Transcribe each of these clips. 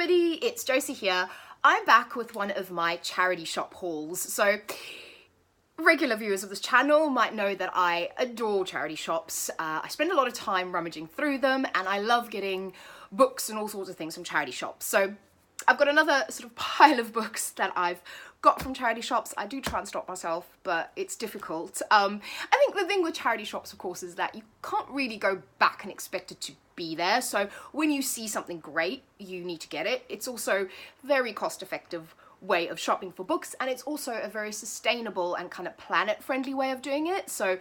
everybody, it's Josie here. I'm back with one of my charity shop hauls. So regular viewers of this channel might know that I adore charity shops. I spend a lot of time rummaging through them and I love getting books and all sorts of things from charity shops. So I've got another sort of pile of books that I've got from charity shops. I do try and stop myself, but it's difficult. I think the thing with charity shops, of course, is that you can't really go back and expect it to be there. So when you see something great, you need to get it. It's also very cost-effective way of shopping for books, and it's also a very sustainable and kind of planet-friendly way of doing it. So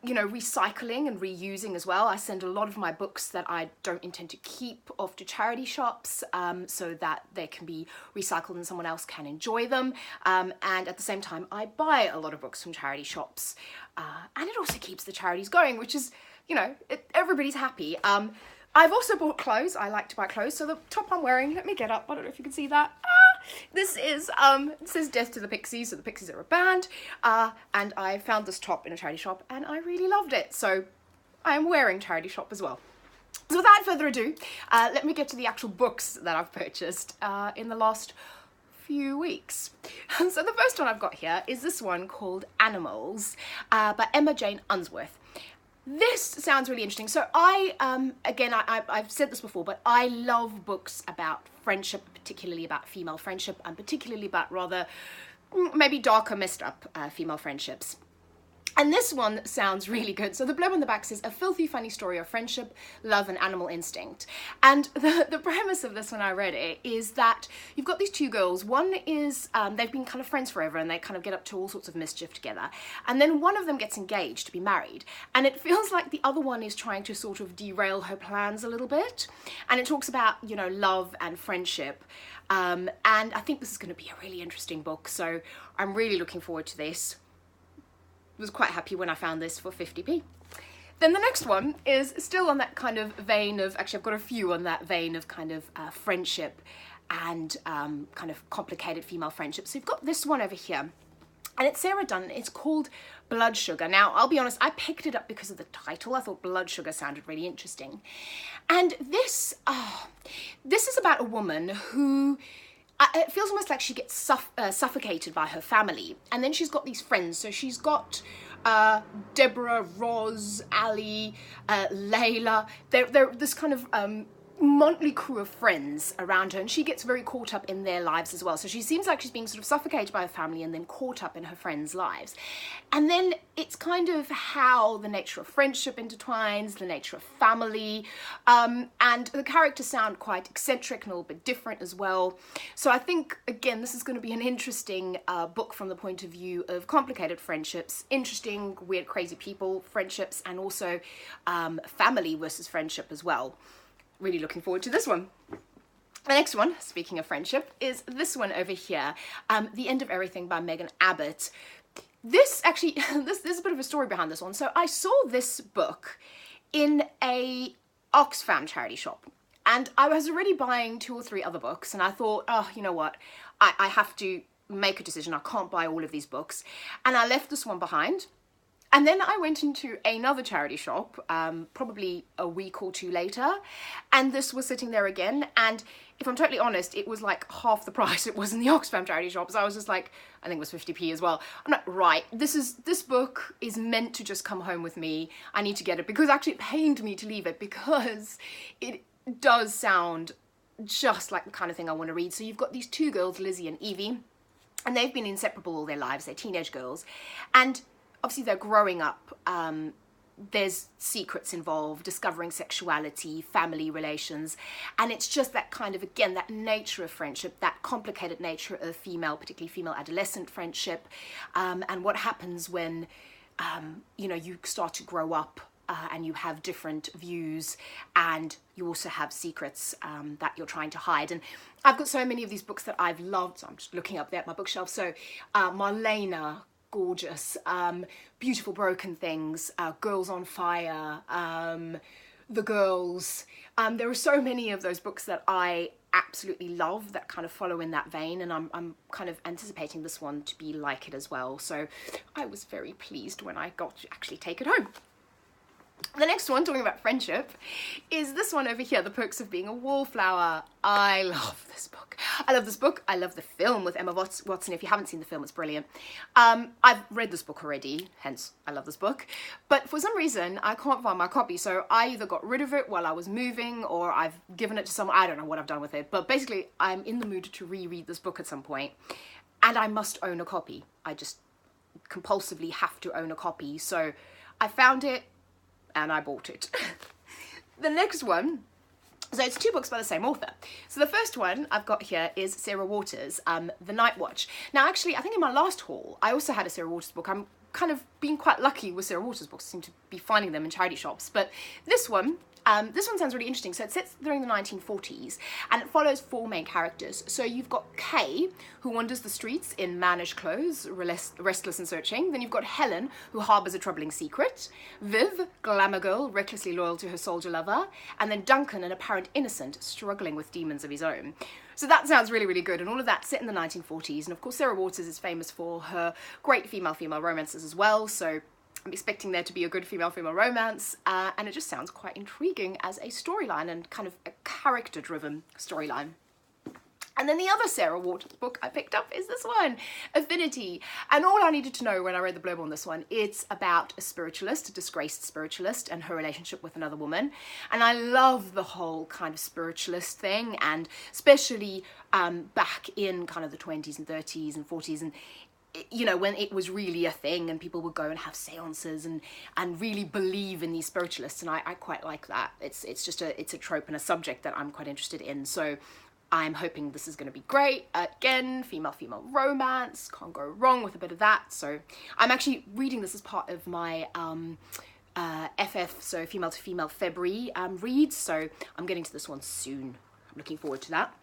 you know, recycling and reusing as well. I send a lot of my books that I don't intend to keep off to charity shops so that they can be recycled and someone else can enjoy them. And at the same time, I buy a lot of books from charity shops. And it also keeps the charities going, which is, you know, everybody's happy. I've also bought clothes. I like to buy clothes. So the top I'm wearing, let me get up. I don't know if you can see that. This is, it says Death to the Pixies, so the Pixies are a band, and I found this top in a charity shop and I really loved it, so I am wearing charity shop as well. So without further ado, let me get to the actual books that I've purchased in the last few weeks. So the first one I've got here is this one called Animals by Emma Jane Unsworth. This sounds really interesting. So again, I've said this before, but I love books about friendship, particularly about female friendship, and particularly about rather maybe darker, messed up female friendships. And this one sounds really good. So the blurb on the back says, a filthy funny story of friendship, love and animal instinct. And the premise of this when I read it is that you've got these two girls. One is, they've been kind of friends forever and they kind of get up to all sorts of mischief together. And then one of them gets engaged to be married. And it feels like the other one is trying to sort of derail her plans a little bit. And it talks about, you know, love and friendship. And I think this is going to be a really interesting book. So I'm really looking forward to this. Was quite happy when I found this for 50p. Then the next one is still on that kind of vein of, actually I've got a few on that vein of kind of friendship and kind of complicated female friendship. So you've got this one over here and it's Sarah Dunn. It's called Blood Sugar. Now I'll be honest, I picked it up because of the title. I thought Blood Sugar sounded really interesting. And this is about a woman who it feels almost like she gets suffocated by her family. And then she's got these friends. So she's got Deborah, Roz, Ali, Layla. They're this kind of motley crew of friends around her, and she gets very caught up in their lives as well. So she seems like she's being sort of suffocated by her family and then caught up in her friends' lives. And then it's kind of how the nature of friendship intertwines, the nature of family, and the characters sound quite eccentric and a little bit different as well. So I think, again, this is going to be an interesting book from the point of view of complicated friendships, interesting, weird, crazy people, friendships, and also family versus friendship as well. Really looking forward to this one. The next one, speaking of friendship, is this one over here, The End of Everything by Megan Abbott. This actually, there's a bit of a story behind this one. So I saw this book in a Oxfam charity shop, and I was already buying 2 or 3 other books, and I thought, oh, you know what, I have to make a decision. I can't buy all of these books, and I left this one behind. And then I went into another charity shop, probably a week or 2 later, and this was sitting there again. And if I'm totally honest, it was like half the price it was in the Oxfam charity shop. So I was just like, I think it was 50p as well. I'm like, right, this book is meant to just come home with me. I need to get it, because actually it pained me to leave it, because it does sound just like the kind of thing I want to read. So you've got these 2 girls, Lizzie and Evie, and they've been inseparable all their lives. They're teenage girls, and obviously they're growing up. There's secrets involved, discovering sexuality, family relations, and it's just that kind of, again, that nature of friendship, that complicated nature of female, particularly female adolescent friendship, and what happens when, you know, you start to grow up and you have different views, and you also have secrets that you're trying to hide. And I've got so many of these books that I've loved. So I'm just looking up there at my bookshelf. So Marlena, gorgeous, Beautiful Broken Things, Girls on Fire, The Girls. There are so many of those books that I absolutely love that kind of follow in that vein, and I'm kind of anticipating this one to be like it as well. So I was very pleased when I got to actually take it home. The next one, talking about friendship, is this one over here, The Perks of Being a Wallflower. I love this book. I love this book. I love the film with Emma Watson. If you haven't seen the film, it's brilliant. I've read this book already, hence I love this book. But for some reason, I can't find my copy. So I either got rid of it while I was moving, or I've given it to someone. I don't know what I've done with it. But basically, I'm in the mood to reread this book at some point. And I must own a copy. I just compulsively have to own a copy. So I found it, and I bought it. The next one, so it's two books by the same author. So the first one I've got here is Sarah Waters, The Night Watch. Now actually, I think in my last haul, I also had a Sarah Waters book. I'm kind of being quite lucky with Sarah Waters books. I seem to be finding them in charity shops. But this one sounds really interesting. So it sits during the 1940s and it follows four main characters. So you've got Kay, who wanders the streets in mannish clothes, restless and searching. Then you've got Helen, who harbours a troubling secret. Viv, glamour girl, recklessly loyal to her soldier lover. And then Duncan, an apparent innocent, struggling with demons of his own. So that sounds really, really good. And all of that set in the 1940s. And of course, Sarah Waters is famous for her great female-female romances as well. So I'm expecting there to be a good female-female romance, and it just sounds quite intriguing as a storyline and kind of a character-driven storyline. And then the other Sarah Waters book I picked up is this one, Affinity. And all I needed to know when I read the blurb on this one, it's about a spiritualist, a disgraced spiritualist, and her relationship with another woman. And I love the whole kind of spiritualist thing, and especially back in kind of the 20s and 30s and 40s, and you know, when it was really a thing and people would go and have seances and really believe in these spiritualists, and I quite like that. It's a trope and a subject that I'm quite interested in. So I'm hoping this is going to be great. Again, female-female romance, can't go wrong with a bit of that. So I'm actually reading this as part of my FF, so female to female February reads. So I'm getting to this one soon. I'm looking forward to that.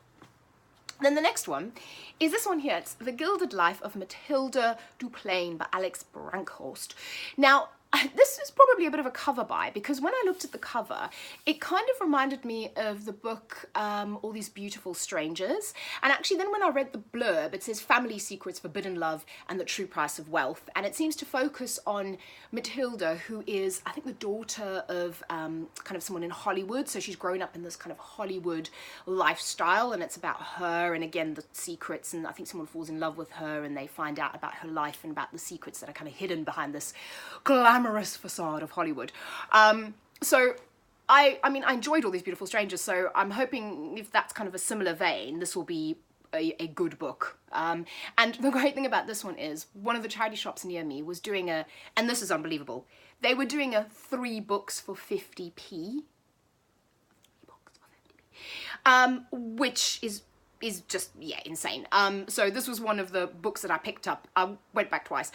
Then the next one is this one here. It's The Gilded Life of Matilda Duplain by Alex Brankhorst. Now, this is probably a bit of a cover buy, because when I looked at the cover, it kind of reminded me of the book All These Beautiful Strangers. And actually then when I read the blurb, it says Family Secrets, Forbidden Love, and the True Price of Wealth. And it seems to focus on Matilda, who is, I think, the daughter of kind of someone in Hollywood. So she's grown up in this kind of Hollywood lifestyle, and it's about her and, again, the secrets. And I think someone falls in love with her and they find out about her life and about the secrets that are kind of hidden behind this glamorous facade of Hollywood. So I mean, I enjoyed All These Beautiful Strangers, so I'm hoping if that's kind of a similar vein, this will be a good book. And the great thing about this one is one of the charity shops near me was doing and this is unbelievable, they were doing 3 books for 50p. Which is just, yeah, insane. So this was one of the books that I picked up. I went back twice.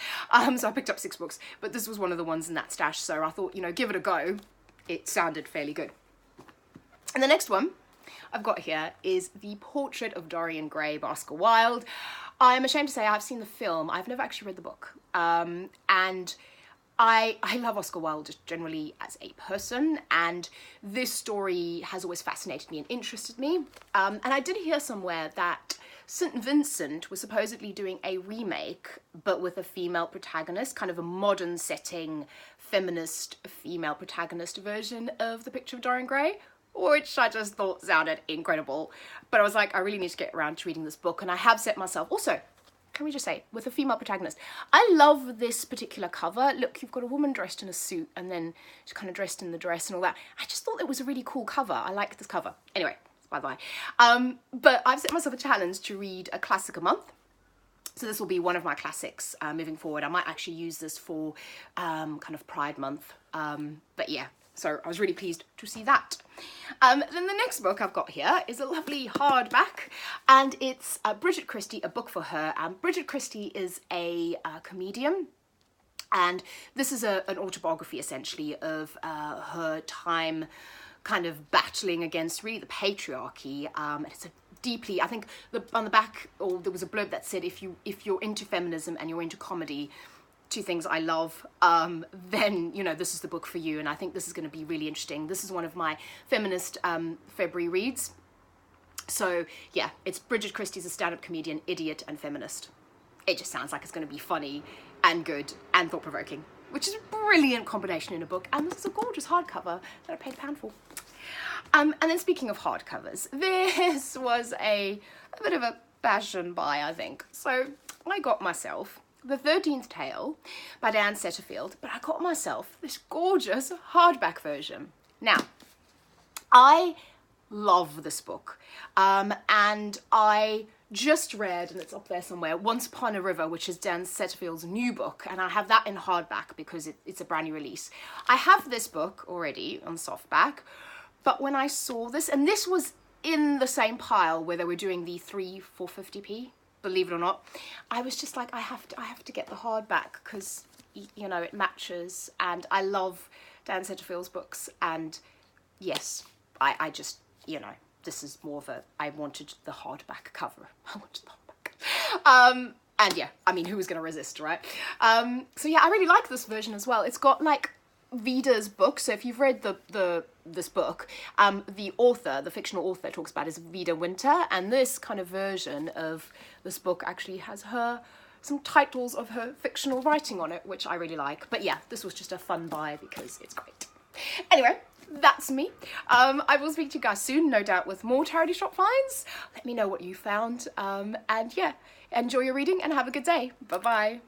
So I picked up 6 books, but this was one of the ones in that stash. So I thought, you know, give it a go. It sounded fairly good. And the next one I've got here is The Portrait of Dorian Gray by Oscar Wilde. I'm ashamed to say I've seen the film. I've never actually read the book. And I love Oscar Wilde just generally as a person, and this story has always fascinated me and interested me. And I did hear somewhere that St. Vincent was supposedly doing a remake, but with a female protagonist, kind of a modern setting, feminist female protagonist version of The Picture of Dorian Gray, which I just thought sounded incredible. But I was like, I really need to get around to reading this book, and I have set myself also, can we just say, with a female protagonist. I love this particular cover. Look, you've got a woman dressed in a suit and then she's kind of dressed in the dress and all that. I just thought it was a really cool cover. I like this cover. Anyway, bye-bye. But I've set myself a challenge to read a classic a month. So this will be one of my classics moving forward. I might actually use this for kind of Pride Month. But yeah, so I was really pleased to see that. Then the next book I've got here is a lovely hardback, and it's Bridget Christie, A Book for Her. Bridget Christie is a comedian, and this is an autobiography essentially of her time kind of battling against really the patriarchy. And it's a deeply, I think on the back, or there was a blurb that said, if you're into feminism and you're into comedy, 2 things I love, then, you know, this is the book for you. And I think this is going to be really interesting. This is one of my feminist February reads. So yeah, it's Bridget Christie's a stand-up comedian, idiot and feminist. It just sounds like it's going to be funny and good and thought-provoking. which is a brilliant combination in a book, and this is a gorgeous hardcover that I paid £1 for. And then speaking of hardcovers, this was a bit of a passion buy, I think. So I got myself The 13th Tale by Dan Satterfield, but I got myself this gorgeous hardback version. Now, I love this book, and I just read, and it's up there somewhere, Once Upon a River, which is Dan Satterfield's new book, and I have that in hardback because it's a brand new release. I have this book already on softback, but when I saw this, and this was in the same pile where they were doing the 450p, believe it or not, I was just like, I have to get the hardback because, you know, it matches, and I love Dan Satterfield's books, and yes, I just, you know, this is more of a, I wanted the hardback cover. I wanted the hardback. And yeah, I mean, who was going to resist, right? So yeah, I really like this version as well. It's got like Vida's book. So if you've read this book, the author, the fictional author talks about is Vida Winter, and this kind of version of this book actually has some titles of her fictional writing on it, which I really like. But yeah, this was just a fun buy because it's great. Anyway, that's me. I will speak to you guys soon, no doubt, with more charity shop finds. Let me know what you found. And yeah, enjoy your reading and have a good day. Bye-bye.